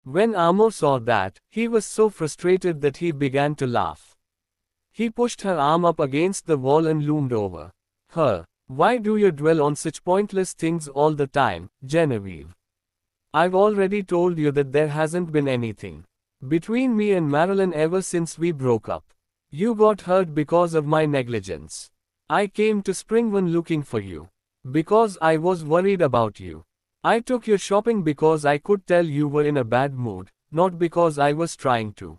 When Amo saw that, he was so frustrated that he began to laugh. He pushed her arm up against the wall and loomed over her. Why do you dwell on such pointless things all the time, Genevieve? I've already told you that there hasn't been anything between me and Marilyn ever since we broke up. You got hurt because of my negligence. I came to Springwood looking for you because I was worried about you. I took you shopping because I could tell you were in a bad mood, not because I was trying to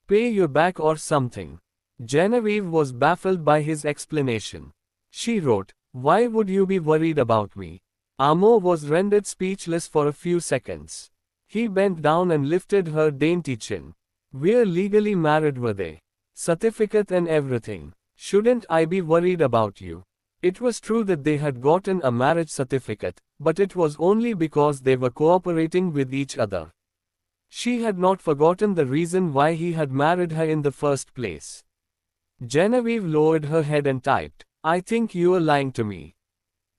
pay you back or something. Genevieve was baffled by his explanation. She wrote, "Why would you be worried about me?" Amo was rendered speechless for a few seconds. He bent down and lifted her dainty chin. "We're legally married, were they? Certificate and everything. Shouldn't I be worried about you?" It was true that they had gotten a marriage certificate, but it was only because they were cooperating with each other. She had not forgotten the reason why he had married her in the first place. Genevieve lowered her head and typed, "I think you're lying to me.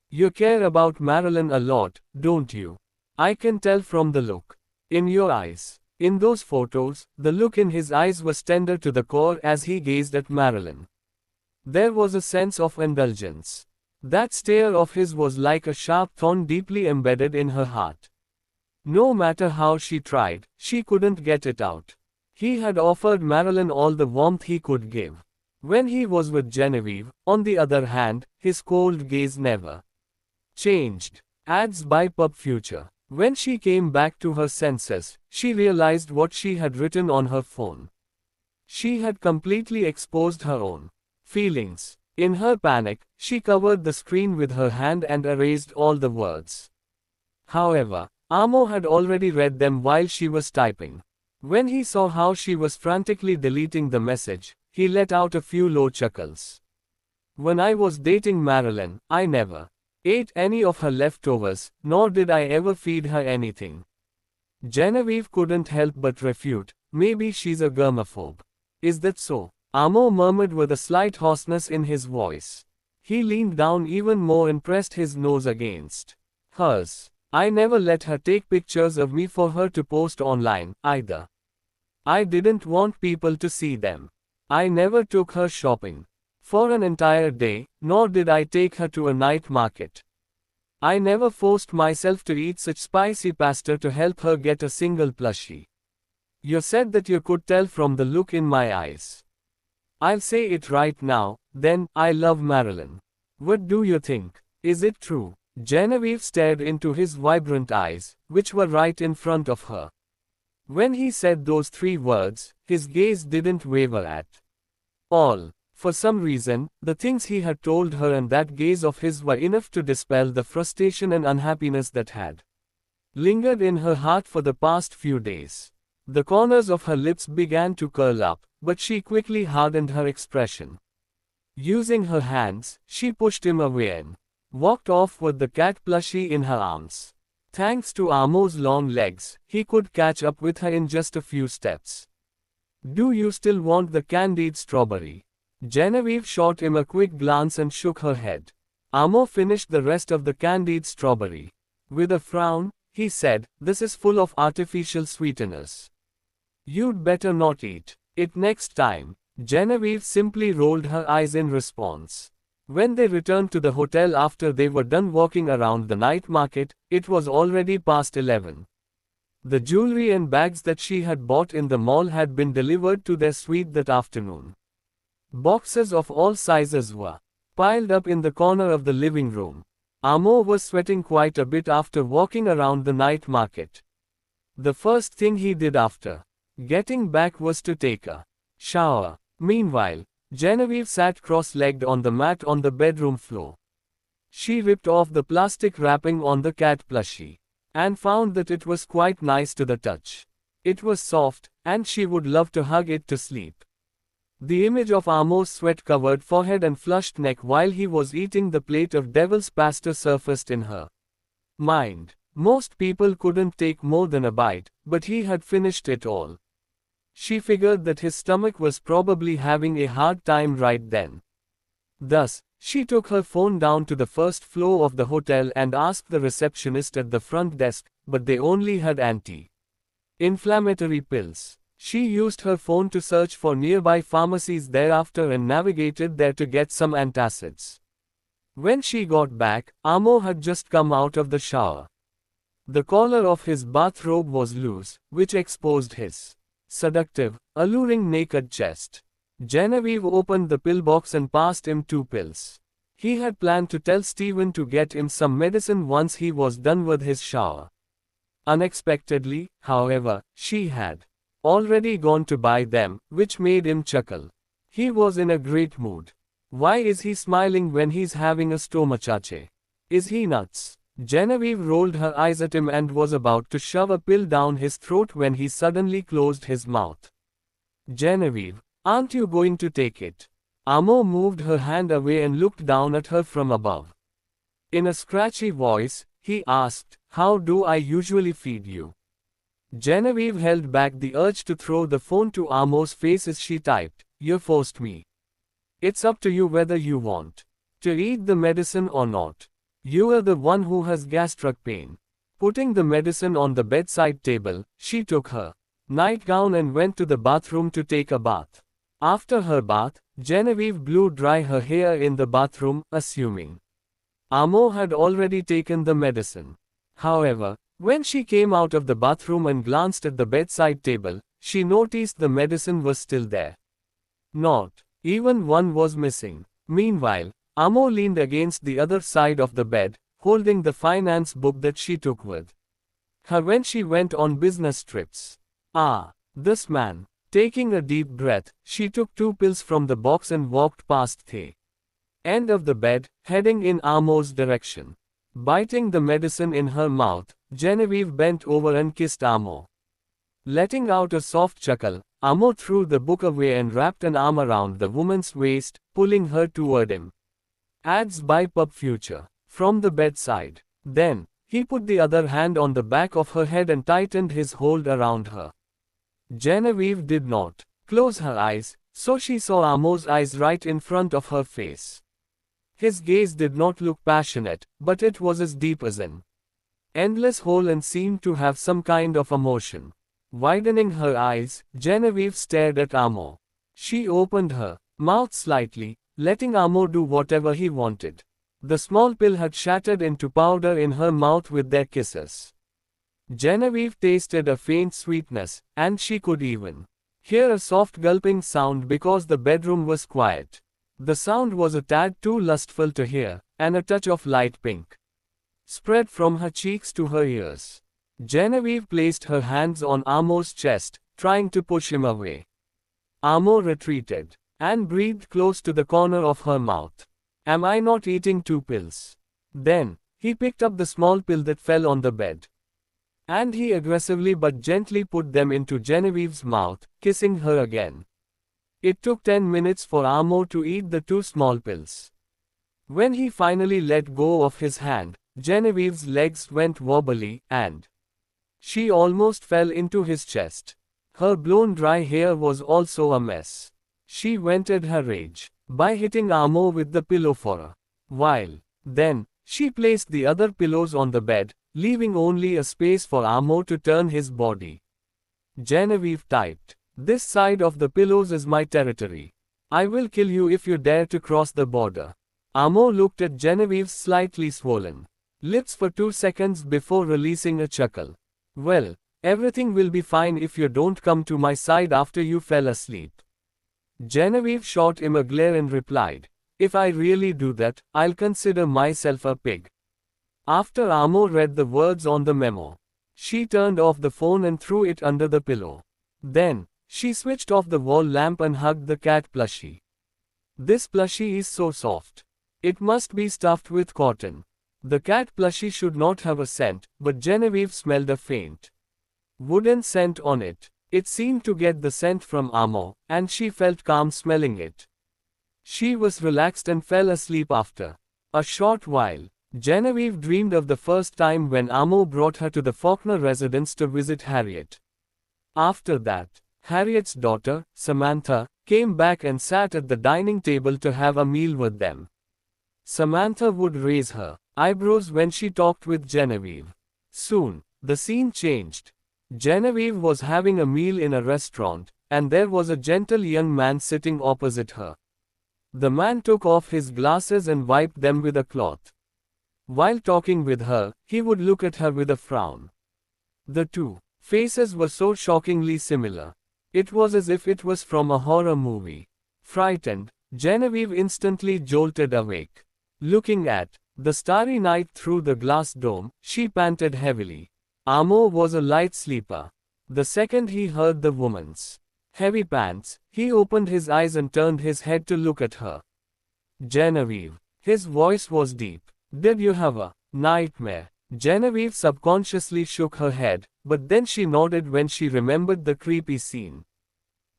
You care about Marilyn a lot, don't you? I can tell from the look in your eyes." In those photos, the look in his eyes was tender to the core as he gazed at Marilyn. There was a sense of indulgence. That stare of his was like a sharp thorn deeply embedded in her heart. No matter how she tried, she couldn't get it out. He had offered Marilyn all the warmth he could give. When he was with Genevieve, on the other hand, his cold gaze never changed. Ads by Pub Future. When she came back to her senses, she realized what she had written on her phone. She had completely exposed her own feelings. In her panic, she covered the screen with her hand and erased all the words. However, Amo had already read them while she was typing. When he saw how she was frantically deleting the message, he let out a few low chuckles. "When I was dating Marilyn, I never ate any of her leftovers, nor did I ever feed her anything." Genevieve couldn't help but refute, "Maybe she's a germaphobe." "Is that so?" Amo murmured with a slight hoarseness in his voice. He leaned down even more and pressed his nose against hers. "I never let her take pictures of me for her to post online, either. I didn't want people to see them. I never took her shopping for an entire day, nor did I take her to a night market. I never forced myself to eat such spicy pasta to help her get a single plushie. You said that you could tell from the look in my eyes. I'll say it right now, then, I love Marilyn. What do you think? Is it true?" Genevieve stared into his vibrant eyes, which were right in front of her. When he said those three words, his gaze didn't waver at all. For some reason, the things he had told her and that gaze of his were enough to dispel the frustration and unhappiness that had lingered in her heart for the past few days. The corners of her lips began to curl up, but she quickly hardened her expression. Using her hands, she pushed him away and walked off with the cat plushie in her arms. Thanks to Amo's long legs, he could catch up with her in just a few steps. "Do you still want the candied strawberry?" Genevieve shot him a quick glance and shook her head. Amo finished the rest of the candied strawberry. With a frown, he said, "This is full of artificial sweeteners. You'd better not eat it next time." Genevieve simply rolled her eyes in response. When they returned to the hotel after they were done walking around the night market, it was already past 11. The jewelry and bags that she had bought in the mall had been delivered to their suite that afternoon. Boxes of all sizes were piled up in the corner of the living room. Amo was sweating quite a bit after walking around the night market. The first thing he did after getting back was to take a shower. Meanwhile, Genevieve sat cross-legged on the mat on the bedroom floor. She ripped off the plastic wrapping on the cat plushie and found that it was quite nice to the touch. It was soft, and she would love to hug it to sleep. The image of Amo's sweat-covered forehead and flushed neck while he was eating the plate of devil's pasta surfaced in her mind. Most people couldn't take more than a bite, but he had finished it all. She figured that his stomach was probably having a hard time right then. Thus, she took her phone down to the first floor of the hotel and asked the receptionist at the front desk, but they only had Auntie Inflammatory pills. She used her phone to search for nearby pharmacies thereafter and navigated there to get some antacids. When she got back, Amo had just come out of the shower. The collar of his bathrobe was loose, which exposed his seductive, alluring naked chest. Genevieve opened the pillbox and passed him 2 pills. He had planned to tell Stephen to get him some medicine once he was done with his shower. Unexpectedly, however, she had already gone to buy them, which made him chuckle. He was in a great mood. Why is he smiling when he's having a stomachache? Is he nuts? Genevieve rolled her eyes at him and was about to shove a pill down his throat when he suddenly closed his mouth. Genevieve, aren't you going to take it? Amo moved her hand away and looked down at her from above. In a scratchy voice, he asked, "How do I usually feed you?" Genevieve held back the urge to throw the phone to Amo's face as she typed, "You forced me. It's up to you whether you want to eat the medicine or not. You are the one who has gastric pain." Putting the medicine on the bedside table, she took her nightgown and went to the bathroom to take a bath. After her bath, Genevieve blew dry her hair in the bathroom, assuming Amo had already taken the medicine. However, when she came out of the bathroom and glanced at the bedside table, she noticed the medicine was still there. Not even one was missing. Meanwhile, Amo leaned against the other side of the bed, holding the finance book that she took with her when she went on business trips. This man. Taking a deep breath, she took 2 pills from the box and walked past the end of the bed, heading in Amo's direction. Biting the medicine in her mouth, Genevieve bent over and kissed Amo. Letting out a soft chuckle, Amo threw the book away and wrapped an arm around the woman's waist, pulling her toward him. Ads by Pub Future. From the bedside. Then, he put the other hand on the back of her head and tightened his hold around her. Genevieve did not close her eyes, so she saw Amo's eyes right in front of her face. His gaze did not look passionate, but it was as deep as an endless hole and seemed to have some kind of emotion. Widening her eyes, Genevieve stared at Amo. She opened her mouth slightly, letting Amo do whatever he wanted. The small pill had shattered into powder in her mouth with their kisses. Genevieve tasted a faint sweetness, and she could even hear a soft gulping sound because the bedroom was quiet. The sound was a tad too lustful to hear, and a touch of light pink spread from her cheeks to her ears. Genevieve placed her hands on Amo's chest, trying to push him away. Amo retreated and breathed close to the corner of her mouth. "Am I not eating 2 pills?" Then, he picked up the small pill that fell on the bed. And he aggressively but gently put them into Genevieve's mouth, kissing her again. It took 10 minutes for Amo to eat the 2 small pills. When he finally let go of his hand, Genevieve's legs went wobbly, and she almost fell into his chest. Her blown dry hair was also a mess. She vented her rage by hitting Amo with the pillow for a while. Then, she placed the other pillows on the bed, leaving only a space for Amo to turn his body. Genevieve typed, "This side of the pillows is my territory. I will kill you if you dare to cross the border." Amo looked at Genevieve's slightly swollen lips for 2 seconds before releasing a chuckle. "Well, everything will be fine if you don't come to my side after you fell asleep." Genevieve shot him a glare and replied, "If I really do that, I'll consider myself a pig." After Amo read the words on the memo, she turned off the phone and threw it under the pillow. Then, she switched off the wall lamp and hugged the cat plushie. "This plushie is so soft. It must be stuffed with cotton." The cat plushie should not have a scent, but Genevieve smelled a faint wooden scent on it. It seemed to get the scent from Amo, and she felt calm smelling it. She was relaxed and fell asleep after a short while. Genevieve dreamed of the first time when Amo brought her to the Faulkner residence to visit Harriet. After that, Harriet's daughter, Samantha, came back and sat at the dining table to have a meal with them. Samantha would raise her eyebrows when she talked with Genevieve. Soon, the scene changed. Genevieve was having a meal in a restaurant, and there was a gentle young man sitting opposite her. The man took off his glasses and wiped them with a cloth. While talking with her, he would look at her with a frown. The two faces were so shockingly similar. It was as if it was from a horror movie. Frightened, Genevieve instantly jolted awake. Looking at the starry night through the glass dome, she panted heavily. Amo was a light sleeper. The second he heard the woman's heavy pants, he opened his eyes and turned his head to look at her. Genevieve. His voice was deep. Did you have a nightmare? Genevieve subconsciously shook her head, but then she nodded when she remembered the creepy scene.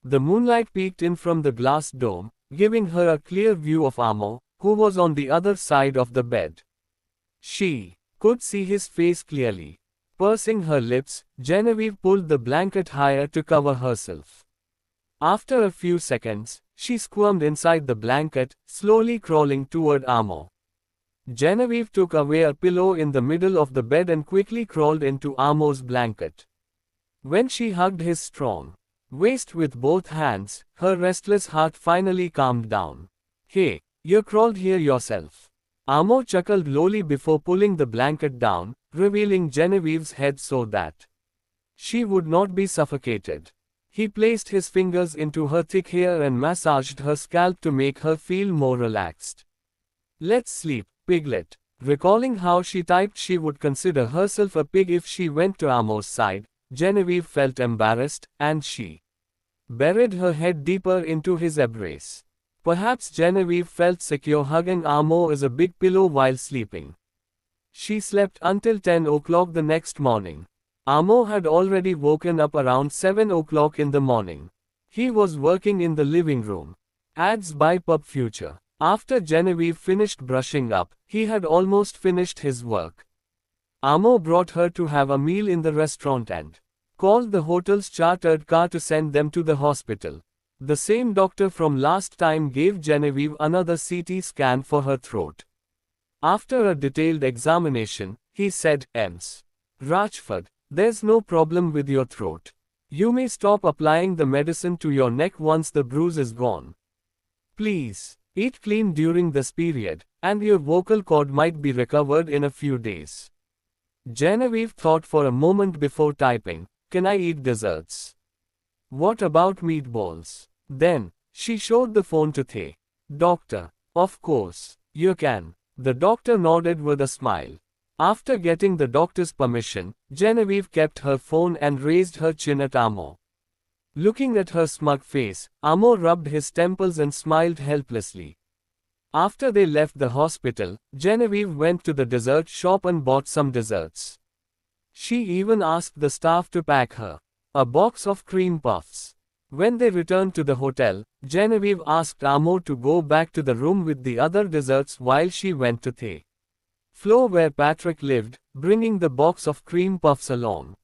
The moonlight peeked in from the glass dome, giving her a clear view of Amo, who was on the other side of the bed. She could see his face clearly. Pursing her lips, Genevieve pulled the blanket higher to cover herself. After a few seconds, she squirmed inside the blanket, slowly crawling toward Amo. Genevieve took away a pillow in the middle of the bed and quickly crawled into Amo's blanket. When she hugged his strong waist with both hands, her restless heart finally calmed down. Hey, you crawled here yourself. Amo chuckled lowly before pulling the blanket down, revealing Genevieve's head so that she would not be suffocated. He placed his fingers into her thick hair and massaged her scalp to make her feel more relaxed. Let's sleep, piglet. Recalling how she typed she would consider herself a pig if she went to Amo's side, Genevieve felt embarrassed, and she buried her head deeper into his embrace. Perhaps Genevieve felt secure hugging Amo as a big pillow while sleeping. She slept until 10 o'clock the next morning. Amo had already woken up around 7 o'clock in the morning. He was working in the living room. Ads by Pub Future. After Genevieve finished brushing up, he had almost finished his work. Amo brought her to have a meal in the restaurant and called the hotel's chartered car to send them to the hospital. The same doctor from last time gave Genevieve another CT scan for her throat. After a detailed examination, he said, Ms. Rachford, there's no problem with your throat. You may stop applying the medicine to your neck once the bruise is gone. Please, eat clean during this period, and your vocal cord might be recovered in a few days. Genevieve thought for a moment before typing, can I eat desserts? What about meatballs? Then, she showed the phone to Thay. Doctor, of course, you can. The doctor nodded with a smile. After getting the doctor's permission, Genevieve kept her phone and raised her chin at Amo. Looking at her smug face, Amo rubbed his temples and smiled helplessly. After they left the hospital, Genevieve went to the dessert shop and bought some desserts. She even asked the staff to pack her a box of cream puffs. When they returned to the hotel, Genevieve asked Amo to go back to the room with the other desserts while she went to the floor where Patrick lived, bringing the box of cream puffs along.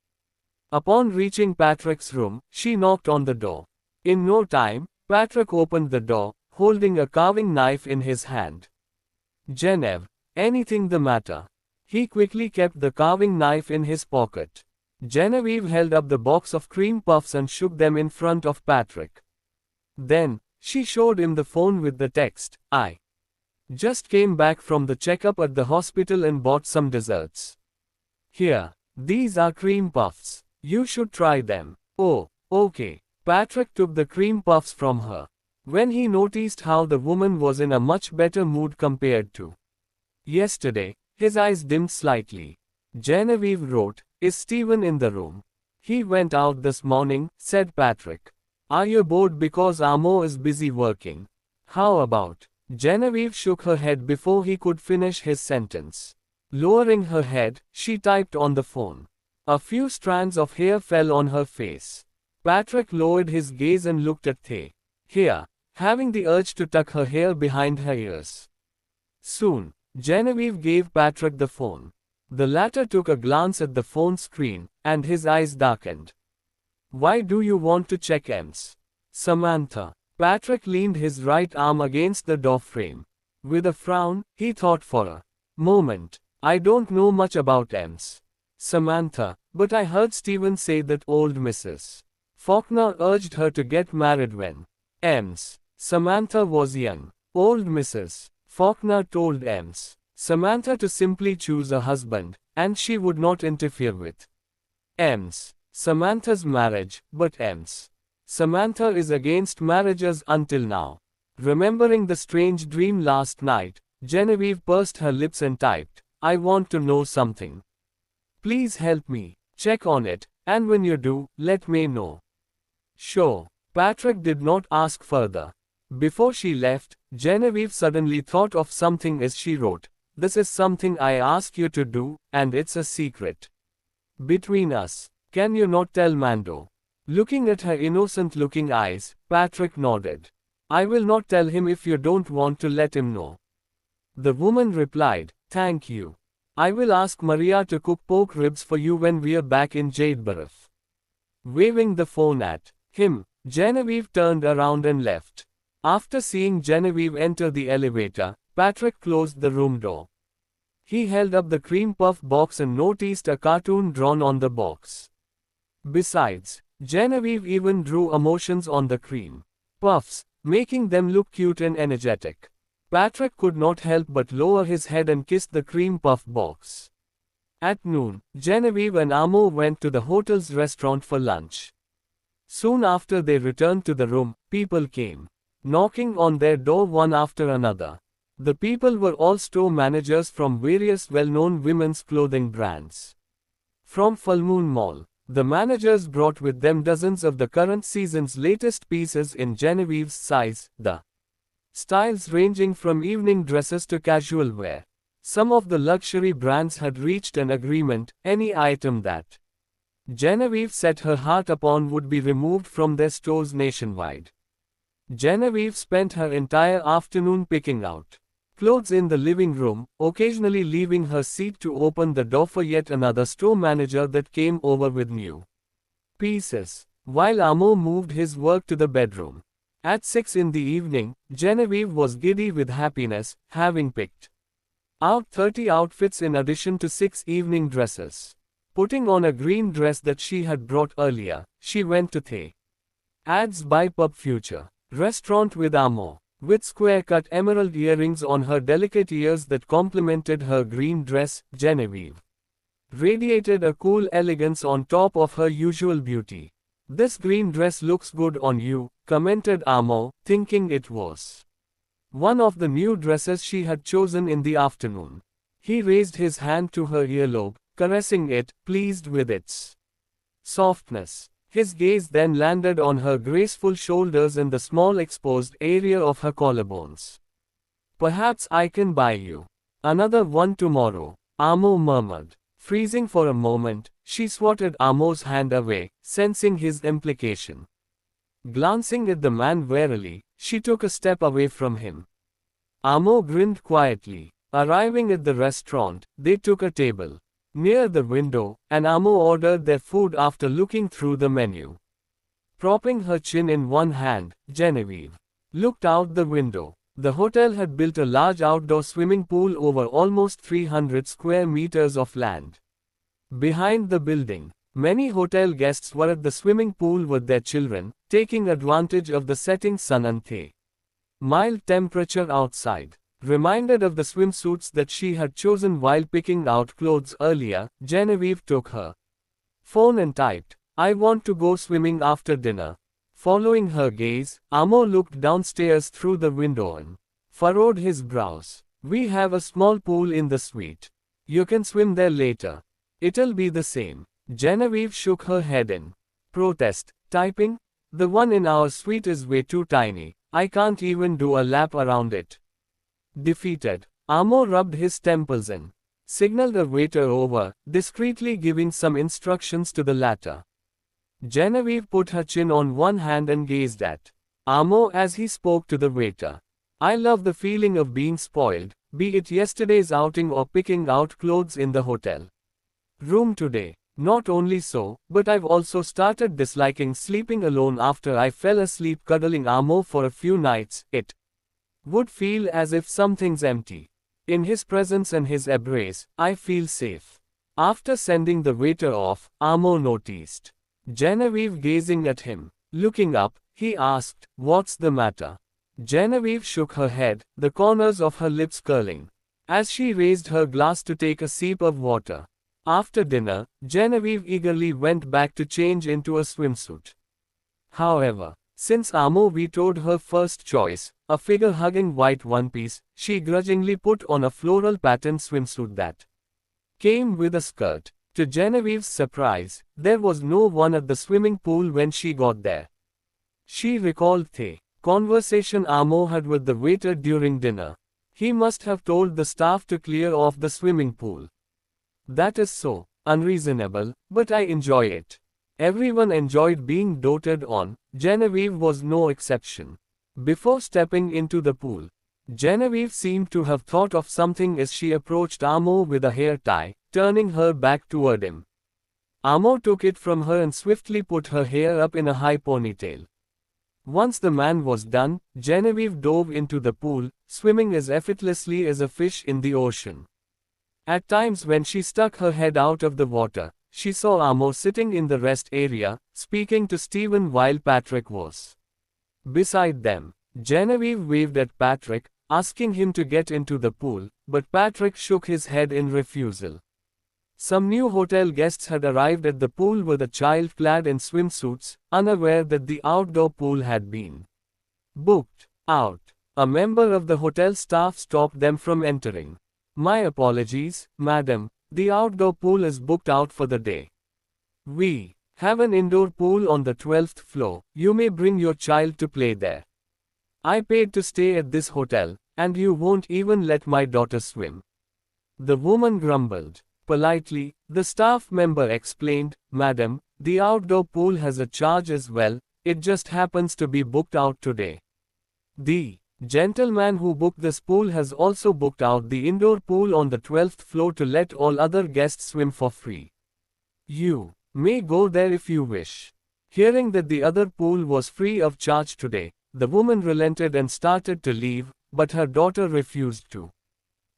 Upon reaching Patrick's room, she knocked on the door. In no time, Patrick opened the door, holding a carving knife in his hand. Genevieve, anything the matter? He quickly kept the carving knife in his pocket. Genevieve held up the box of cream puffs and shook them in front of Patrick. Then, she showed him the phone with the text, I just came back from the checkup at the hospital and bought some desserts. Here, these are cream puffs. You should try them. Oh, okay. Patrick took the cream puffs from her. When he noticed how the woman was in a much better mood compared to yesterday, his eyes dimmed slightly. Genevieve wrote, Is Stephen in the room? He went out this morning, said Patrick. Are you bored because Amo is busy working? How about? Genevieve shook her head before he could finish his sentence. Lowering her head, she typed on the phone. A few strands of hair fell on her face. Patrick lowered his gaze and looked at Thay. Here, having the urge to tuck her hair behind her ears. Soon, Genevieve gave Patrick the phone. The latter took a glance at the phone screen, and his eyes darkened. Why do you want to check Ms. Samantha? Patrick leaned his right arm against the door frame. With a frown, he thought for a moment. I don't know much about Ms. Samantha, But I heard Stephen say that old Mrs. Faulkner urged her to get married when Ms. Samantha was young. Old Mrs. Faulkner told Ms. Samantha to simply choose a husband, and she would not interfere with Ms. Samantha's marriage, but Ms. Samantha is against marriages until now. Remembering the strange dream last night, Genevieve pursed her lips and typed, I want to know something. Please help me. Check on it, and when you do, let me know. Sure. Patrick did not ask further. Before she left, Genevieve suddenly thought of something as she wrote, This is something I ask you to do, and it's a secret between us. Can you not tell Mando? Looking at her innocent-looking eyes, Patrick nodded. I will not tell him if you don't want to let him know. The woman replied, Thank you. I will ask Maria to cook pork ribs for you when we're back in Jadeborough. Waving the phone at him, Genevieve turned around and left. After seeing Genevieve enter the elevator, Patrick closed the room door. He held up the cream puff box and noticed a cartoon drawn on the box. Besides, Genevieve even drew emotions on the cream puffs, making them look cute and energetic. Patrick could not help but lower his head and kiss the cream puff box. At noon, Genevieve and Amo went to the hotel's restaurant for lunch. Soon after they returned to the room, people came knocking on their door one after another. The people were all store managers from various well-known women's clothing brands. From Full Moon Mall, the managers brought with them dozens of the current season's latest pieces in Genevieve's size, the styles ranging from evening dresses to casual wear. Some of the luxury brands had reached an agreement, any item that Genevieve set her heart upon would be removed from their stores nationwide. Genevieve spent her entire afternoon picking out clothes in the living room, occasionally leaving her seat to open the door for yet another store manager that came over with new pieces, while Amo moved his work to the bedroom. At 6 in the evening, Genevieve was giddy with happiness, having picked out 30 outfits in addition to 6 evening dresses. Putting on a green dress that she had brought earlier, she went to the Ads by Pub Future restaurant with Amo. With square-cut emerald earrings on her delicate ears that complemented her green dress, Genevieve radiated a cool elegance on top of her usual beauty. This green dress looks good on you, commented Amo, thinking it was one of the new dresses she had chosen in the afternoon. He raised his hand to her earlobe, caressing it, pleased with its softness. His gaze then landed on her graceful shoulders and the small exposed area of her collarbones. Perhaps I can buy you another one tomorrow, Amo murmured. Freezing for a moment, she swatted Amo's hand away, sensing his implication. Glancing at the man warily, she took a step away from him. Amo grinned quietly. Arriving at the restaurant, they took a table near the window, and Amo ordered their food after looking through the menu. Propping her chin in one hand, Genevieve looked out the window. The hotel had built a large outdoor swimming pool over almost 300 square meters of land. Behind the building, many hotel guests were at the swimming pool with their children, taking advantage of the setting sun and the mild temperature outside. Reminded of the swimsuits that she had chosen while picking out clothes earlier, Genevieve took her phone and typed, I want to go swimming after dinner. Following her gaze, Amo looked downstairs through the window and furrowed his brows. We have a small pool in the suite. You can swim there later. It'll be the same. Genevieve shook her head in protest, typing, the one in our suite is way too tiny. I can't even do a lap around it. Defeated, Amo rubbed his temples and signaled a waiter over, discreetly giving some instructions to the latter. Genevieve put her chin on one hand and gazed at Amo as he spoke to the waiter. I love the feeling of being spoiled, be it yesterday's outing or picking out clothes in the hotel room today. Not only so, but I've also started disliking sleeping alone after I fell asleep cuddling Amo for a few nights. It would feel as if something's empty. In his presence and his embrace, I feel safe. After sending the waiter off, Amo noticed Genevieve gazing at him. Looking up, he asked, "What's the matter?" Genevieve shook her head, the corners of her lips curling, as she raised her glass to take a sip of water. After dinner, Genevieve eagerly went back to change into a swimsuit. However, since Amo vetoed her first choice, a figure-hugging white one-piece, she grudgingly put on a floral patterned swimsuit that came with a skirt. To Genevieve's surprise, there was no one at the swimming pool when she got there. She recalled the conversation Amo had with the waiter during dinner. He must have told the staff to clear off the swimming pool. That is so unreasonable, but I enjoy it. Everyone enjoyed being doted on. Genevieve was no exception. Before stepping into the pool, Genevieve seemed to have thought of something as she approached Amo with a hair tie, turning her back toward him. Amo took it from her and swiftly put her hair up in a high ponytail. Once the man was done, Genevieve dove into the pool, swimming as effortlessly as a fish in the ocean. At times when she stuck her head out of the water, she saw Amo sitting in the rest area, speaking to Stephen while Patrick was beside them. Genevieve waved at Patrick, asking him to get into the pool, but Patrick shook his head in refusal. Some new hotel guests had arrived at the pool with a child clad in swimsuits, unaware that the outdoor pool had been booked out. A member of the hotel staff stopped them from entering. "My apologies, madam, the outdoor pool is booked out for the day. We have an indoor pool on the 12th floor. You may bring your child to play there. I paid to stay at this hotel, and you won't even let my daughter swim." The woman grumbled. Politely, the staff member explained, "Madam, the outdoor pool has a charge as well, it just happens to be booked out today. The gentleman who booked this pool has also booked out the indoor pool on the 12th floor to let all other guests swim for free. You may go there if you wish." Hearing that the other pool was free of charge today, the woman relented and started to leave, but her daughter refused to.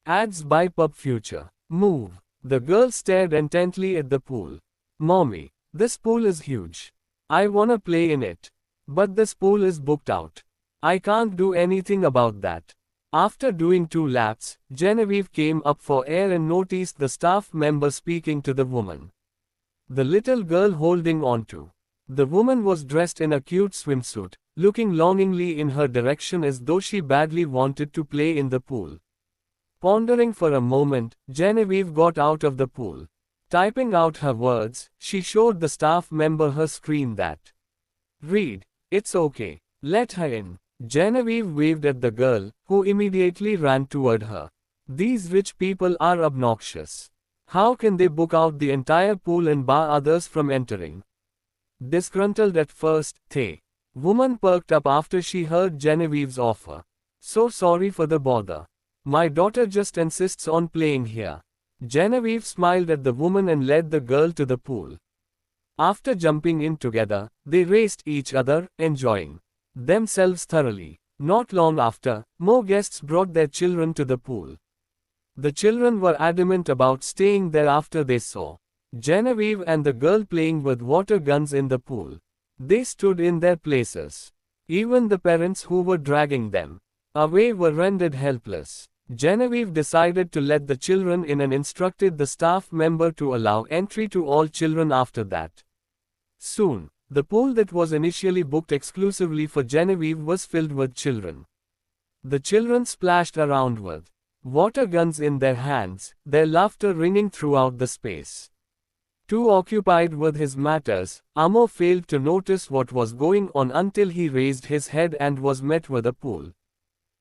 Ads by Pub Future. Move. The girl stared intently at the pool. "Mommy, this pool is huge. I wanna play in it. But this pool is booked out. I can't do anything about that." After doing 2 laps, Genevieve came up for air and noticed the staff member speaking to the woman. The little girl holding on to. The woman was dressed in a cute swimsuit, looking longingly in her direction as though she badly wanted to play in the pool. Pondering for a moment, Genevieve got out of the pool. Typing out her words, she showed the staff member her screen that read, "It's okay. Let her in." Genevieve waved at the girl, who immediately ran toward her. These rich people are obnoxious. How can they book out the entire pool and bar others from entering? Disgruntled at first, the woman perked up after she heard Genevieve's offer. "So sorry for the bother. My daughter just insists on playing here." Genevieve smiled at the woman and led the girl to the pool. After jumping in together, they raced each other, enjoying themselves thoroughly. Not long after, more guests brought their children to the pool. The children were adamant about staying there after they saw Genevieve and the girl playing with water guns in the pool. They stood in their places. Even the parents who were dragging them away were rendered helpless. Genevieve decided to let the children in and instructed the staff member to allow entry to all children after that. Soon, the pool that was initially booked exclusively for Genevieve was filled with children. The children splashed around with water guns in their hands, their laughter ringing throughout the space. Too occupied with his matters, Amo failed to notice what was going on until he raised his head and was met with a pool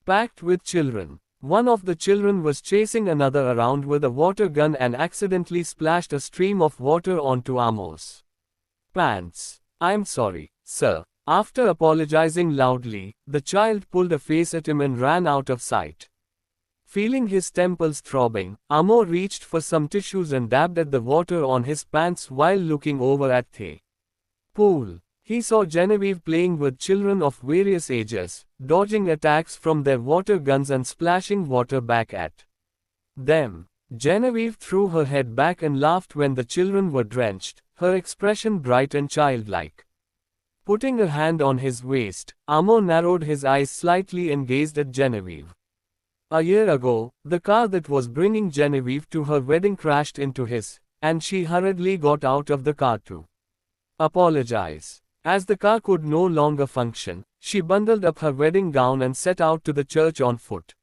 packed with children. One of the children was chasing another around with a water gun and accidentally splashed a stream of water onto Amo's pants. "I'm sorry, sir." After apologizing loudly, the child pulled a face at him and ran out of sight. Feeling his temples throbbing, Amo reached for some tissues and dabbed at the water on his pants while looking over at the pool. He saw Genevieve playing with children of various ages, dodging attacks from their water guns and splashing water back at them. Genevieve threw her head back and laughed when the children were drenched, her expression bright and childlike. Putting a hand on his waist, Amo narrowed his eyes slightly and gazed at Genevieve. A year ago, the car that was bringing Genevieve to her wedding crashed into his, and she hurriedly got out of the car to apologize. As the car could no longer function, she bundled up her wedding gown and set out to the church on foot.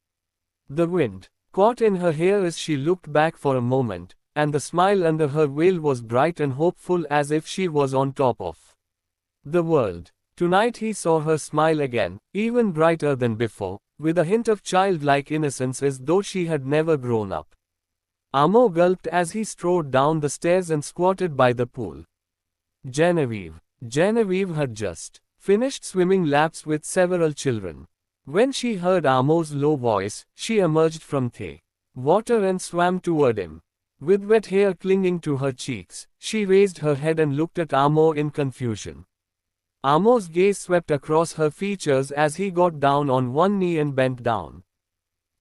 The wind caught in her hair as she looked back for a moment, and the smile under her veil was bright and hopeful as if she was on top of the world. Tonight he saw her smile again, even brighter than before, with a hint of childlike innocence as though she had never grown up. Amo gulped as he strode down the stairs and squatted by the pool. Genevieve had just finished swimming laps with several children. When she heard Amo's low voice, she emerged from the water and swam toward him. With wet hair clinging to her cheeks, she raised her head and looked at Amo in confusion. Amo's gaze swept across her features as he got down on one knee and bent down.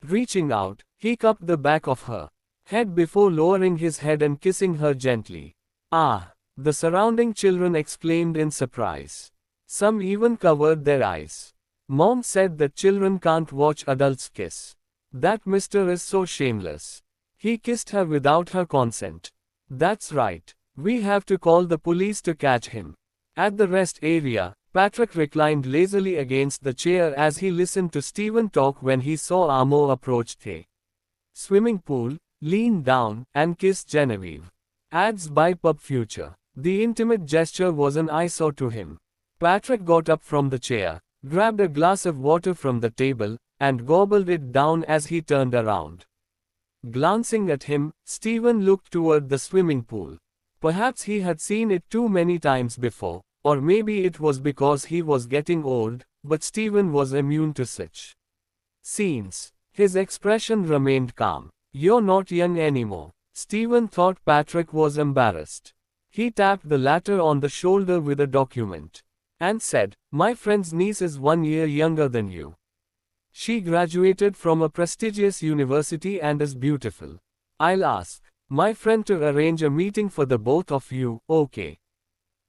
Reaching out, he cupped the back of her head before lowering his head and kissing her gently. "Ah!" the surrounding children exclaimed in surprise. Some even covered their eyes. Mom said that children can't watch adults kiss. That mister is so shameless. He kissed her without her consent. That's right. We have to call the police to catch him. At the rest area, Patrick reclined lazily against the chair as he listened to Stephen talk when he saw Amo approach the swimming pool, leaned down, and kissed Genevieve. Ads by Pub Future. The intimate gesture was an eyesore to him. Patrick got up from the chair, grabbed a glass of water from the table, and gobbled it down as he turned around. Glancing at him, Stephen looked toward the swimming pool. Perhaps he had seen it too many times before, or maybe it was because he was getting old, but Stephen was immune to such scenes. His expression remained calm. "You're not young anymore." Stephen thought Patrick was embarrassed. He tapped the latter on the shoulder with a document and said, "My friend's niece is 1 year younger than you. She graduated from a prestigious university and is beautiful. I'll ask my friend to arrange a meeting for the both of you, okay?"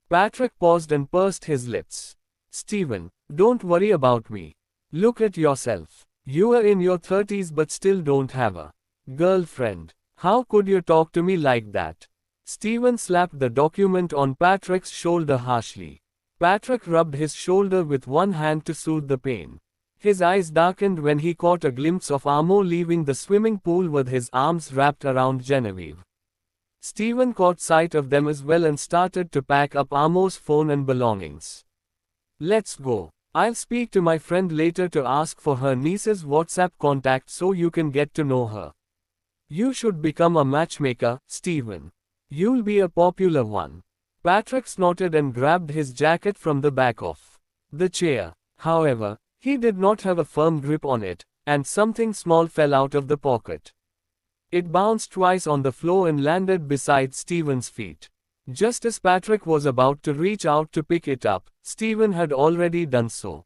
Patrick paused and pursed his lips. "Stephen, don't worry about me. Look at yourself. You are in your 30s but still don't have a girlfriend. How could you talk to me like that?" Stephen slapped the document on Patrick's shoulder harshly. Patrick rubbed his shoulder with one hand to soothe the pain. His eyes darkened when he caught a glimpse of Amo leaving the swimming pool with his arms wrapped around Genevieve. Stephen caught sight of them as well and started to pack up Amo's phone and belongings. "Let's go. I'll speak to my friend later to ask for her niece's WhatsApp contact so you can get to know her. You should become a matchmaker, Stephen. You'll be a popular one." Patrick snorted and grabbed his jacket from the back of the chair. However, he did not have a firm grip on it, and something small fell out of the pocket. It bounced twice on the floor and landed beside Stephen's feet. Just as Patrick was about to reach out to pick it up, Stephen had already done so.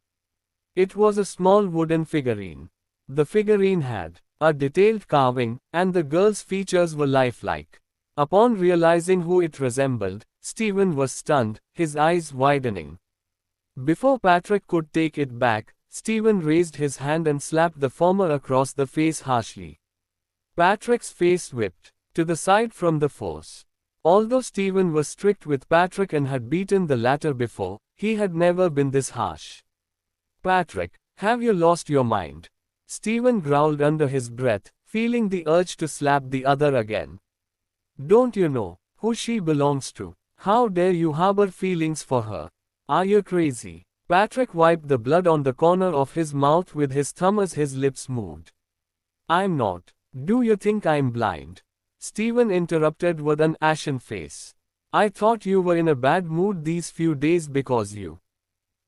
It was a small wooden figurine. The figurine had a detailed carving, and the girl's features were lifelike. Upon realizing who it resembled, Stephen was stunned, his eyes widening. Before Patrick could take it back, Stephen raised his hand and slapped the former across the face harshly. Patrick's face whipped to the side from the force. Although Stephen was strict with Patrick and had beaten the latter before, he had never been this harsh. "Patrick, have you lost your mind?" Stephen growled under his breath, feeling the urge to slap the other again. "Don't you know who she belongs to? How dare you harbor feelings for her? Are you crazy?" Patrick wiped the blood on the corner of his mouth with his thumb as his lips moved. "I'm not. Do you think I'm blind?" Stephen interrupted with an ashen face. "I thought you were in a bad mood these few days because you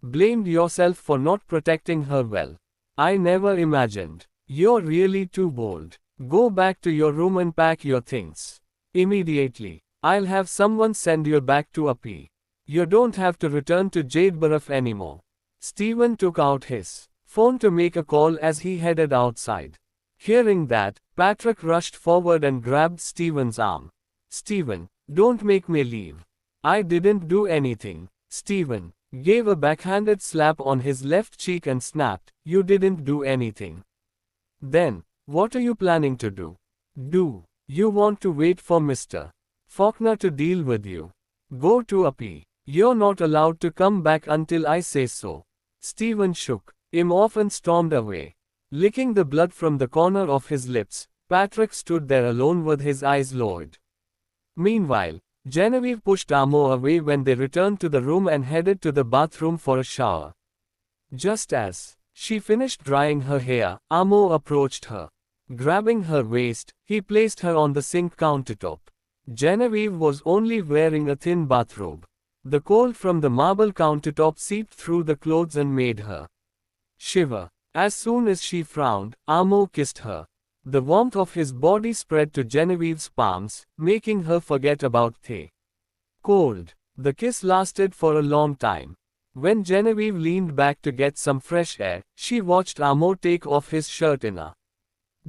blamed yourself for not protecting her well. I never imagined. You're really too bold. Go back to your room and pack your things immediately. I'll have someone send you back to UP. You don't have to return to Jadeborough anymore." Stephen took out his phone to make a call as he headed outside. Hearing that, Patrick rushed forward and grabbed Steven's arm. Steven, don't make me leave. I didn't do anything. Steven gave a backhanded slap on his left cheek and snapped, you didn't do anything. Then, what are you planning to do? Do you want to wait for Mr. Faulkner to deal with you? Go to a P. You're not allowed to come back until I say so. Steven shook him off and stormed away. Licking the blood from the corner of his lips, Patrick stood there alone with his eyes lowered. Meanwhile, Genevieve pushed Amo away when they returned to the room and headed to the bathroom for a shower. Just as she finished drying her hair, Amo approached her. Grabbing her waist, he placed her on the sink countertop. Genevieve was only wearing a thin bathrobe. The cold from the marble countertop seeped through the clothes and made her shiver. As soon as she frowned, Amo kissed her. The warmth of his body spread to Genevieve's palms, making her forget about the cold. The kiss lasted for a long time. When Genevieve leaned back to get some fresh air, she watched Amo take off his shirt in a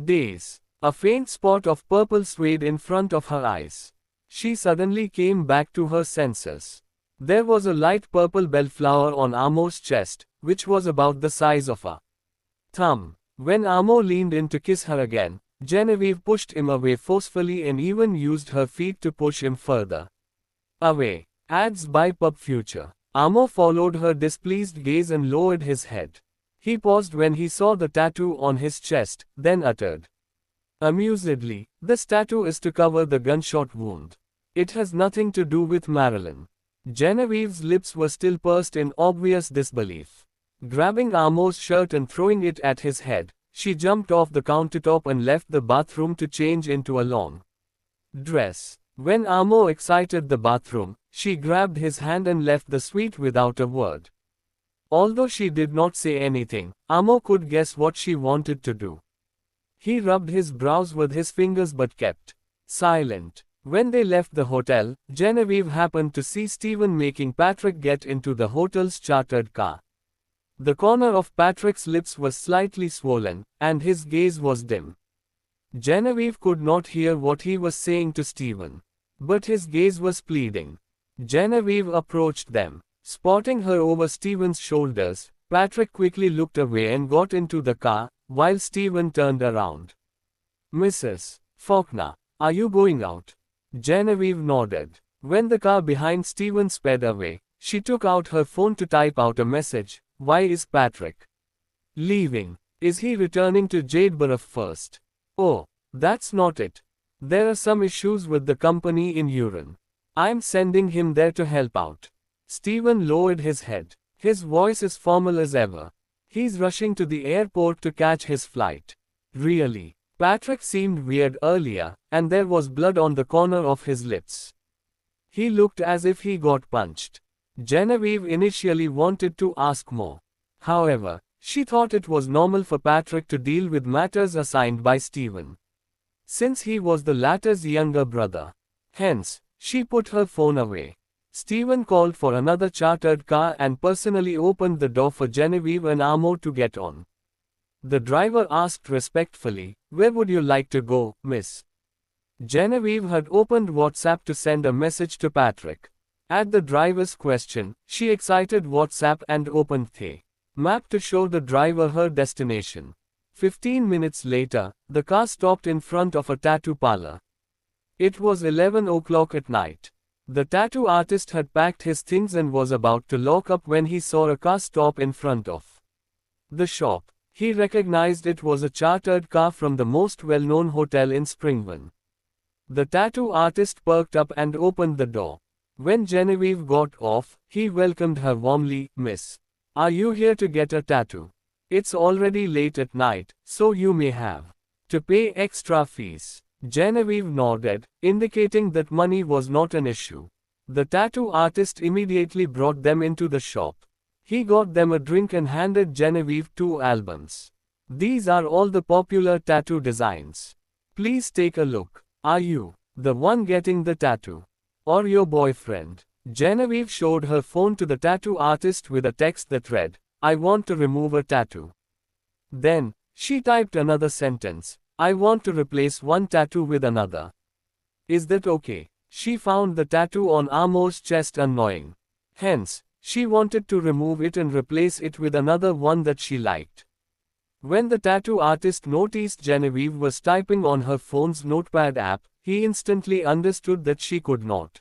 daze. A faint spot of purple swayed in front of her eyes. She suddenly came back to her senses. There was a light purple bellflower on Amo's chest, which was about the size of a thumb. When Amo leaned in to kiss her again, Genevieve pushed him away forcefully and even used her feet to push him further away. Ads by Pub Future. Amo followed her displeased gaze and lowered his head. He paused when he saw the tattoo on his chest, then uttered amusedly, "This tattoo is to cover the gunshot wound. It has nothing to do with Marilyn." Genevieve's lips were still pursed in obvious disbelief. Grabbing Amo's shirt and throwing it at his head, she jumped off the countertop and left the bathroom to change into a long dress. When Amo exited the bathroom, she grabbed his hand and left the suite without a word. Although she did not say anything, Amo could guess what she wanted to do. He rubbed his brows with his fingers but kept silent. When they left the hotel, Genevieve happened to see Steven making Patrick get into the hotel's chartered car. The corner of Patrick's lips was slightly swollen, and his gaze was dim. Genevieve could not hear what he was saying to Steven, but his gaze was pleading. Genevieve approached them. Spotting her over Steven's shoulders, Patrick quickly looked away and got into the car, while Steven turned around. "Mrs. Faulkner, are you going out?" Genevieve nodded. When the car behind Steven sped away, she took out her phone to type out a message. "Why is Patrick leaving? Is he returning to Jadeborough first?" "Oh, that's not it. There are some issues with the company in Uran. I'm sending him there to help out." Steven lowered his head. His voice is formal as ever. "He's rushing to the airport to catch his flight." "Really?" Patrick seemed weird earlier, and there was blood on the corner of his lips. He looked as if he got punched. Genevieve initially wanted to ask more. However, she thought it was normal for Patrick to deal with matters assigned by Steven, since he was the latter's younger brother. Hence, she put her phone away. Steven called for another chartered car and personally opened the door for Genevieve and Amo to get on. The driver asked respectfully, "Where would you like to go, miss?" Genevieve had opened WhatsApp to send a message to Patrick. At the driver's question, she exited WhatsApp and opened the map to show the driver her destination. 15 minutes later, the car stopped in front of a tattoo parlor. It was 11 o'clock at night. The tattoo artist had packed his things and was about to lock up when he saw a car stop in front of the shop. He recognized it was a chartered car from the most well-known hotel in Springburn. The tattoo artist perked up and opened the door. When Genevieve got off, he welcomed her warmly. "Miss, are you here to get a tattoo? It's already late at night, so you may have to pay extra fees." Genevieve nodded, indicating that money was not an issue. The tattoo artist immediately brought them into the shop. He got them a drink and handed Genevieve 2 albums. "These are all the popular tattoo designs. Please take a look. Are you the one getting the tattoo? Or your boyfriend?" Genevieve showed her phone to the tattoo artist with a text that read, "I want to remove a tattoo." Then, she typed another sentence, I want to replace one tattoo with another. Is that okay? She found the tattoo on Amour's chest annoying. Hence, she wanted to remove it and replace it with another one that she liked. When the tattoo artist noticed Genevieve was typing on her phone's notepad app, he instantly understood that she could not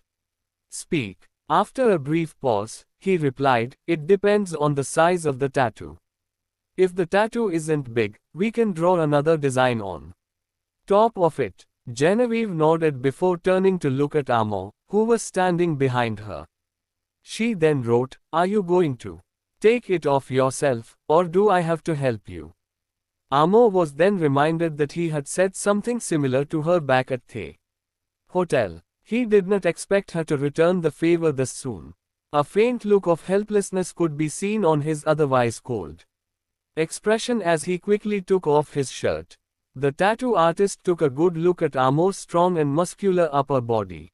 speak. After a brief pause, he replied, "It depends on the size of the tattoo. If the tattoo isn't big, we can draw another design on top of it." Genevieve nodded before turning to look at Amour, who was standing behind her. She then wrote, "Are you going to take it off yourself, or do I have to help you?" Amour was then reminded that he had said something similar to her back at the hotel. He did not expect her to return the favor this soon. A faint look of helplessness could be seen on his otherwise cold expression as he quickly took off his shirt. The tattoo artist took a good look at Amour's strong and muscular upper body.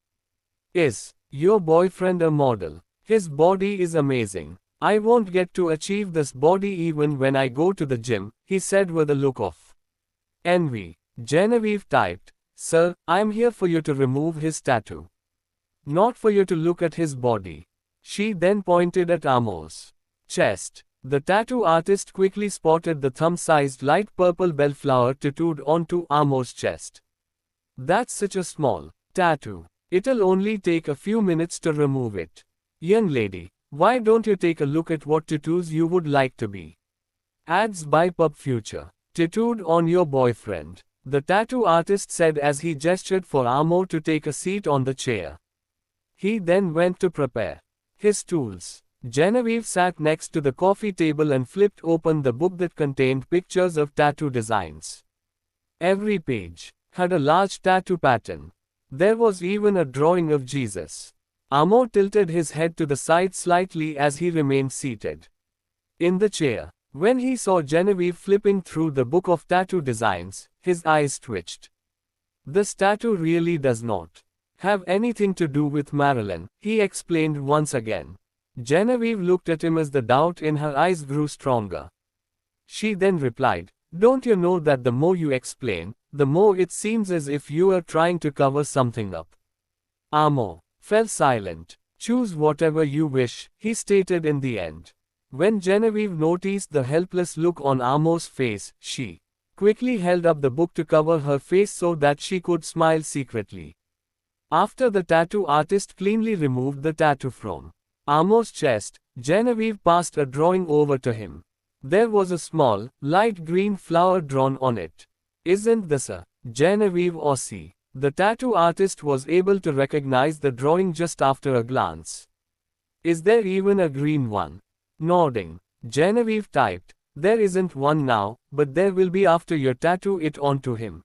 "Is your boyfriend a model? His body is amazing. I won't get to achieve this body even when I go to the gym," he said with a look of envy. Genevieve typed, "Sir, I'm here for you to remove his tattoo. Not for you to look at his body." She then pointed at Amour's chest. The tattoo artist quickly spotted the thumb-sized light purple bellflower tattooed onto Amour's chest. "That's such a small tattoo. It'll only take a few minutes to remove it. Young lady, why don't you take a look at what tattoos you would like to be? Ads by Pub Future. Tattooed on your boyfriend," the tattoo artist said as he gestured for Amour to take a seat on the chair. He then went to prepare his tools. Genevieve sat next to the coffee table and flipped open the book that contained pictures of tattoo designs. Every page had a large tattoo pattern. There was even a drawing of Jesus. Amour tilted his head to the side slightly as he remained seated in the chair. When he saw Genevieve flipping through the book of tattoo designs, his eyes twitched. "This tattoo really does not have anything to do with Marilyn," he explained once again. Genevieve looked at him as the doubt in her eyes grew stronger. She then replied, "Don't you know that the more you explain, the more it seems as if you are trying to cover something up?" Amour fell silent. "Choose whatever you wish," he stated in the end. When Genevieve noticed the helpless look on Amour's face, she quickly held up the book to cover her face so that she could smile secretly. After the tattoo artist cleanly removed the tattoo from Amour's chest, Genevieve passed a drawing over to him. There was a small, light green flower drawn on it. "Isn't this a Genevieve Ossie?" The tattoo artist was able to recognize the drawing just after a glance. "Is there even a green one?" Nodding, Genevieve typed, "There isn't one now, but there will be after you tattoo it onto him."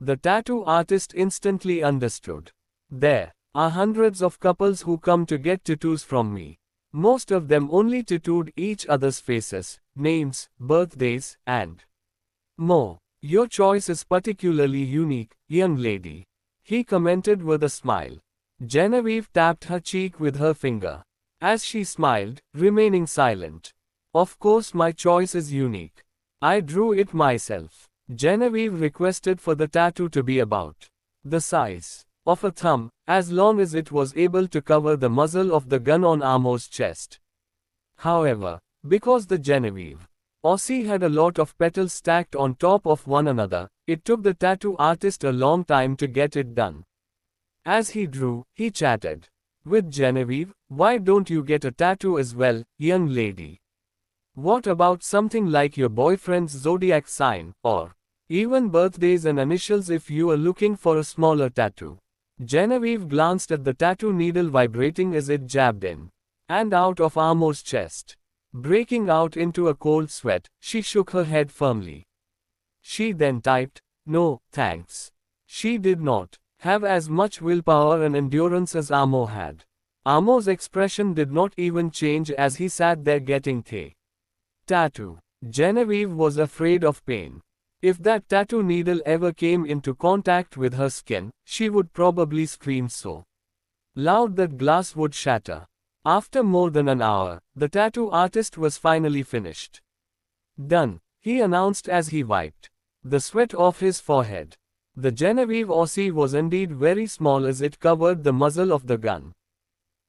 The tattoo artist instantly understood. "There are hundreds of couples who come to get tattoos from me. Most of them only tattooed each other's faces, names, birthdays, and more. Your choice is particularly unique, young lady," he commented with a smile. Genevieve tapped her cheek with her finger as she smiled, remaining silent. "Of course my choice is unique. I drew it myself." Genevieve requested for the tattoo to be about the size of a thumb, as long as it was able to cover the muzzle of the gun on Amour's chest. However, because the Genevieve Ossie had a lot of petals stacked on top of one another, it took the tattoo artist a long time to get it done. As he drew, he chatted with Genevieve, "Why don't you get a tattoo as well, young lady? What about something like your boyfriend's zodiac sign, or even birthdays and initials if you are looking for a smaller tattoo?" Genevieve glanced at the tattoo needle vibrating as it jabbed in and out of Amour's chest. Breaking out into a cold sweat, she shook her head firmly. She then typed, "No, thanks." She did not have as much willpower and endurance as Amour had. Amour's expression did not even change as he sat there getting the tattoo. Genevieve was afraid of pain. If that tattoo needle ever came into contact with her skin, she would probably scream so loud that glass would shatter. After more than an hour, the tattoo artist was finally finished. "Done," he announced as he wiped the sweat off his forehead. The Genevieve Aussie was indeed very small as it covered the muzzle of the gun.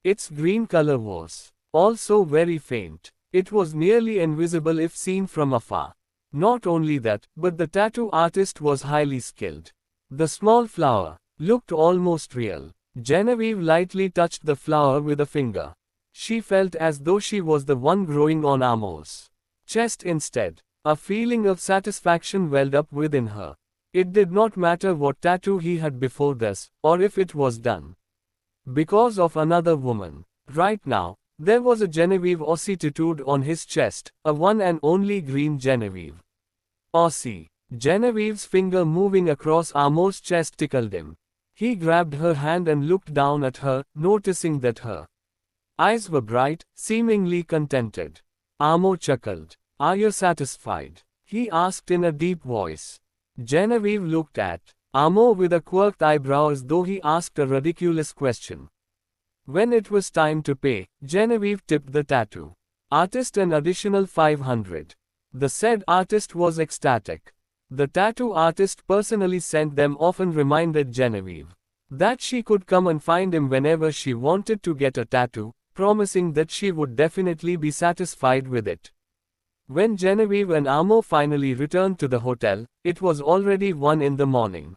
Its green color was also very faint. It was nearly invisible if seen from afar. Not only that, but the tattoo artist was highly skilled. The small flower looked almost real. Genevieve lightly touched the flower with a finger. She felt as though she was the one growing on Amor's chest instead. A feeling of satisfaction welled up within her. It did not matter what tattoo he had before this, or if it was done because of another woman. Right now, there was a Genevieve Aussie tattooed on his chest, a one and only green Genevieve Aussie. Genevieve's finger moving across Amor's chest tickled him. He grabbed her hand and looked down at her, noticing that her eyes were bright, seemingly contented. Amor chuckled. "Are you satisfied?" he asked in a deep voice. Genevieve looked at Amor with a quirked eyebrow as though he asked a ridiculous question. When it was time to pay, Genevieve tipped the tattoo artist an additional 500. The said artist was ecstatic. The tattoo artist personally sent them off and reminded Genevieve that she could come and find him whenever she wanted to get a tattoo, promising that she would definitely be satisfied with it. When Genevieve and Amor finally returned to the hotel, it was already 1 in the morning.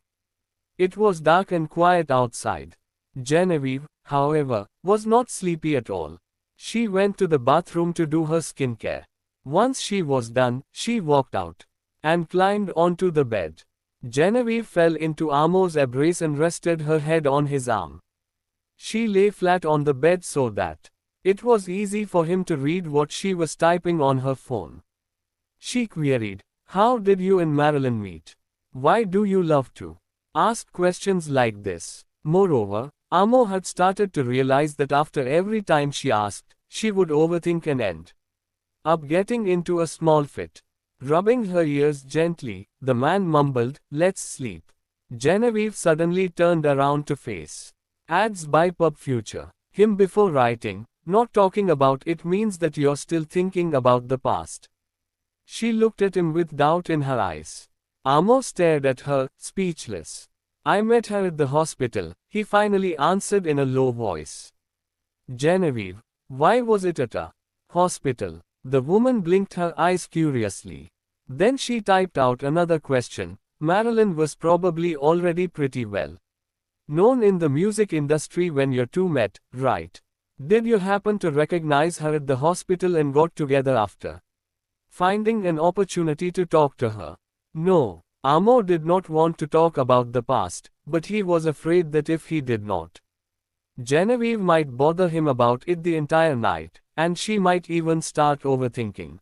It was dark and quiet outside. Genevieve, however, was not sleepy at all. She went to the bathroom to do her skincare. Once she was done, she walked out and climbed onto the bed. Genevieve fell into Amor's embrace and rested her head on his arm. She lay flat on the bed so that it was easy for him to read what she was typing on her phone. She queried, "How did you and Marilyn meet? Why do you love to ask questions like this?" Moreover, Amor had started to realize that after every time she asked, she would overthink and end up getting into a small fit. Rubbing her ears gently, the man mumbled, "Let's sleep." Genevieve suddenly turned around to face ads by Pub Future. Him before writing, "Not talking about it means that you're still thinking about the past." She looked at him with doubt in her eyes. Amor stared at her, speechless. "I met her at the hospital," he finally answered in a low voice. "Genevieve, why was it at a hospital?" The woman blinked her eyes curiously. Then she typed out another question. "Marilyn was probably already pretty well known in the music industry when you two met, right? Did you happen to recognize her at the hospital and got together after finding an opportunity to talk to her?" No. Amor did not want to talk about the past, but he was afraid that if he did not, Genevieve might bother him about it the entire night, and she might even start overthinking.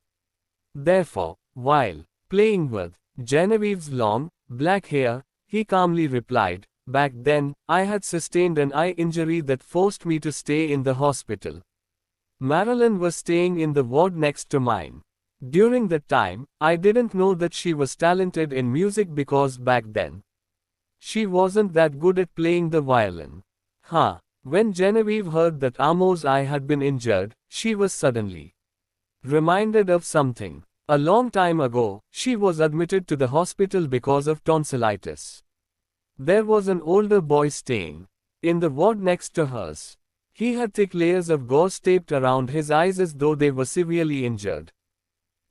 Therefore, while playing with Genevieve's long, black hair, he calmly replied, "Back then, I had sustained an eye injury that forced me to stay in the hospital. Marilyn was staying in the ward next to mine. During that time, I didn't know that she was talented in music because back then, she wasn't that good at playing the violin." When Genevieve heard that Amor's eye had been injured, she was suddenly reminded of something. A long time ago, she was admitted to the hospital because of tonsillitis. There was an older boy staying in the ward next to hers. He had thick layers of gauze taped around his eyes as though they were severely injured.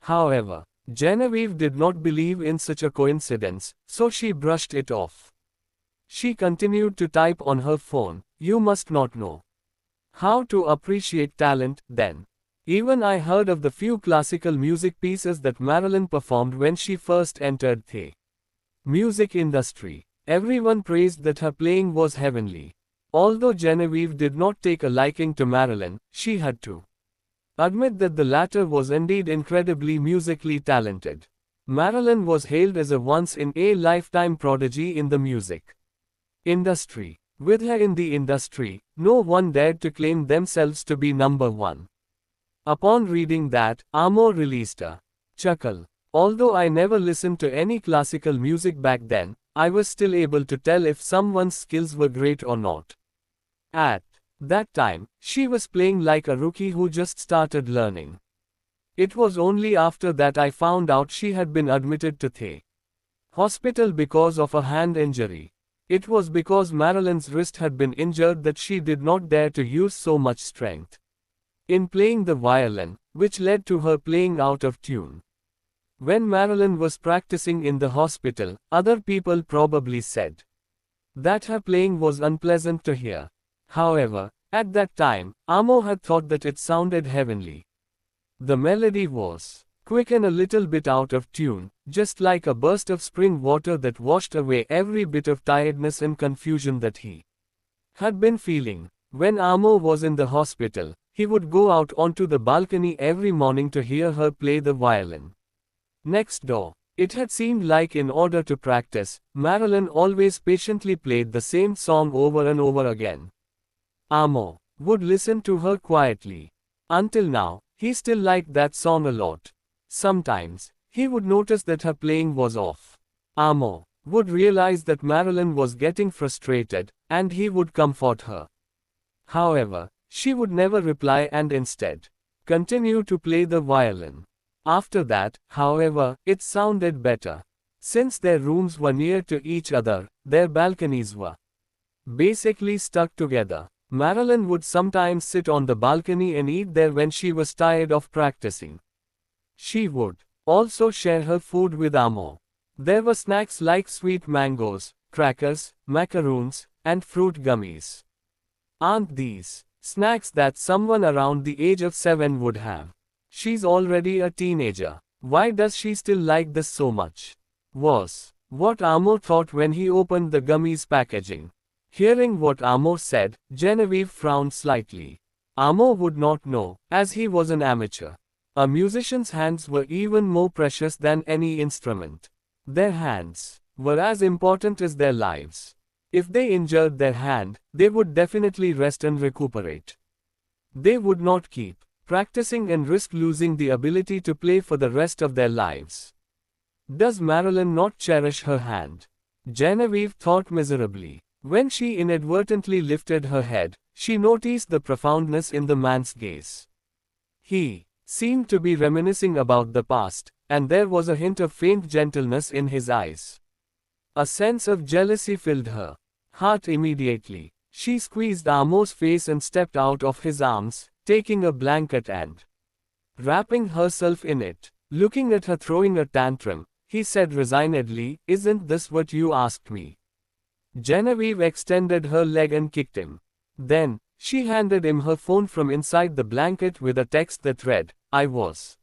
However, Genevieve did not believe in such a coincidence, so she brushed it off. She continued to type on her phone. "You must not know how to appreciate talent, then. Even I heard of the few classical music pieces that Marilyn performed when she first entered the music industry. Everyone praised that her playing was heavenly." Although Genevieve did not take a liking to Marilyn, she had to admit that the latter was indeed incredibly musically talented. Marilyn was hailed as a once-in-a-lifetime prodigy in the music industry. With her in the industry, no one dared to claim themselves to be number one. Upon reading that, Amor released a chuckle. "Although I never listened to any classical music back then, I was still able to tell if someone's skills were great or not. At that time, she was playing like a rookie who just started learning. It was only after that I found out she had been admitted to the Hospital because of a hand injury. It was because Marilyn's wrist had been injured that she did not dare to use so much strength in playing the violin, which led to her playing out of tune. When Marilyn was practicing in the hospital, other people probably said that her playing was unpleasant to hear. However, at that time, Amo had thought that it sounded heavenly. The melody was quick and a little bit out of tune, just like a burst of spring water that washed away every bit of tiredness and confusion that he had been feeling. When Amo was in the hospital, he would go out onto the balcony every morning to hear her play the violin. Next door, it had seemed like in order to practice, Marilyn always patiently played the same song over and over again. Amo would listen to her quietly. Until now, he still liked that song a lot. Sometimes, he would notice that her playing was off. Amo would realize that Marilyn was getting frustrated, and he would comfort her. However, she would never reply and instead continue to play the violin. After that, however, it sounded better. Since their rooms were near to each other, their balconies were basically stuck together. Marilyn would sometimes sit on the balcony and eat there when she was tired of practicing. She would also share her food with Amo. There were snacks like sweet mangoes, crackers, macaroons, and fruit gummies. Aren't these snacks that someone around the age of 7 would have? She's already a teenager. Why does she still like this so much? Was what Amo thought when he opened the gummies packaging. Hearing what Amo said, Genevieve frowned slightly. Amo would not know, as he was an amateur. A musician's hands were even more precious than any instrument. Their hands were as important as their lives. If they injured their hand, they would definitely rest and recuperate. They would not keep practicing and risk losing the ability to play for the rest of their lives. Does Marilyn not cherish her hand? Genevieve thought miserably. When she inadvertently lifted her head, she noticed the profoundness in the man's gaze. He seemed to be reminiscing about the past, and there was a hint of faint gentleness in his eyes. A sense of jealousy filled her heart immediately. She squeezed Amo's face and stepped out of his arms, taking a blanket and wrapping herself in it. Looking at her throwing a tantrum, he said resignedly, "Isn't this what you asked me?" Genevieve extended her leg and kicked him. Then, she handed him her phone from inside the blanket with a text that read, "I was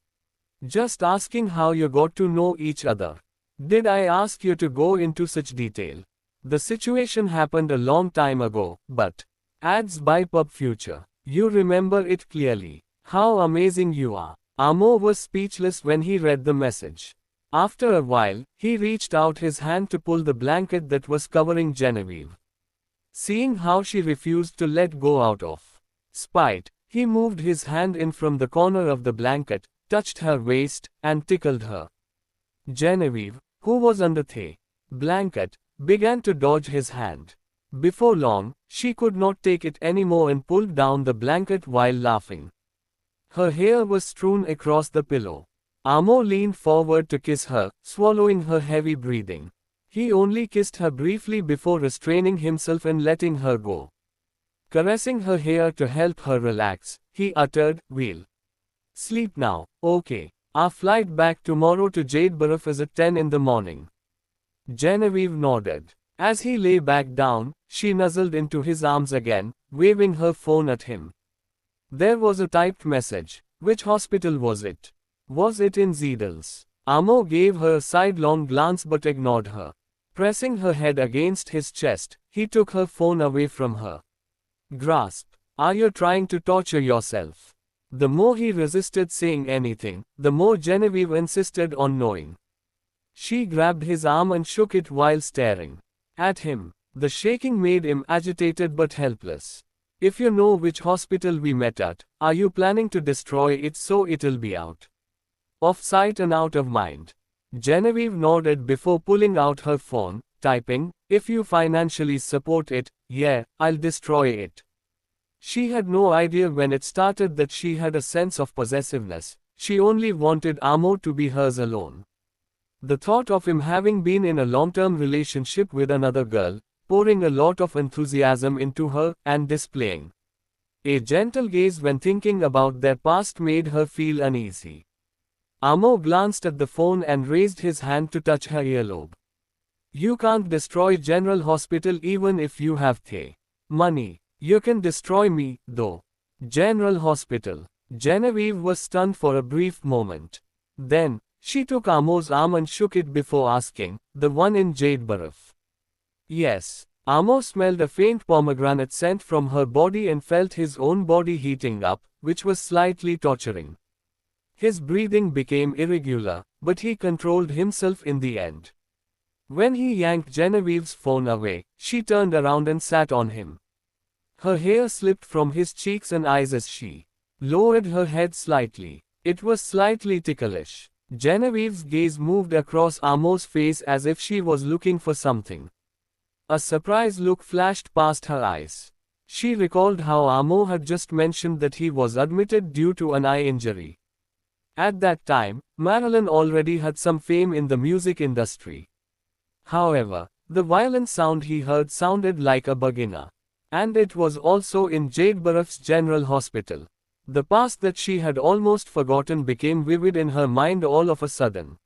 just asking how you got to know each other. Did I ask you to go into such detail? The situation happened a long time ago, but adds by Pub Future. You remember it clearly. How amazing you are." Amo was speechless when he read the message. After a while, he reached out his hand to pull the blanket that was covering Genevieve. Seeing how she refused to let go out of spite, he moved his hand in from the corner of the blanket, touched her waist, and tickled her. Genevieve, who was under the blanket, began to dodge his hand. Before long, she could not take it anymore and pulled down the blanket while laughing. Her hair was strewn across the pillow. Amo leaned forward to kiss her, swallowing her heavy breathing. He only kissed her briefly before restraining himself and letting her go. Caressing her hair to help her relax, he uttered, "We'll sleep now, okay? Our flight back tomorrow to Jadeborough is at 10 in the morning." Genevieve nodded. As he lay back down, she nuzzled into his arms again, waving her phone at him. There was a typed message. Which hospital was it? Was it in Zeedles? Amo gave her a sidelong glance but ignored her. Pressing her head against his chest, he took her phone away from her grasp. "Are you trying to torture yourself?" The more he resisted saying anything, the more Genevieve insisted on knowing. She grabbed his arm and shook it while staring at him. The shaking made him agitated but helpless. "If you know which hospital we met at, are you planning to destroy it so it'll be out of sight and out of mind?" Genevieve nodded before pulling out her phone, typing, "If you financially support it, yeah, I'll destroy it." She had no idea when it started that she had a sense of possessiveness. She only wanted Amo to be hers alone. The thought of him having been in a long-term relationship with another girl, pouring a lot of enthusiasm into her, and displaying a gentle gaze when thinking about their past made her feel uneasy. Amo glanced at the phone and raised his hand to touch her earlobe. You can't destroy General Hospital even if you have the money. You can destroy me, though. General Hospital. Genevieve was stunned for a brief moment. Then, she took Amo's arm and shook it before asking, the one in Jade Baraff? Yes. Amo smelled a faint pomegranate scent from her body and felt his own body heating up, which was slightly torturing. His breathing became irregular, but he controlled himself in the end. When he yanked Genevieve's phone away, she turned around and sat on him. Her hair slipped from his cheeks and eyes as she lowered her head slightly. It was slightly ticklish. Genevieve's gaze moved across Amo's face as if she was looking for something. A surprised look flashed past her eyes. She recalled how Amo had just mentioned that he was admitted due to an eye injury. At that time, Marilyn already had some fame in the music industry. However, the violent sound he heard sounded like a beginner. And it was also in Jade Baraff's General Hospital. The past that she had almost forgotten became vivid in her mind all of a sudden.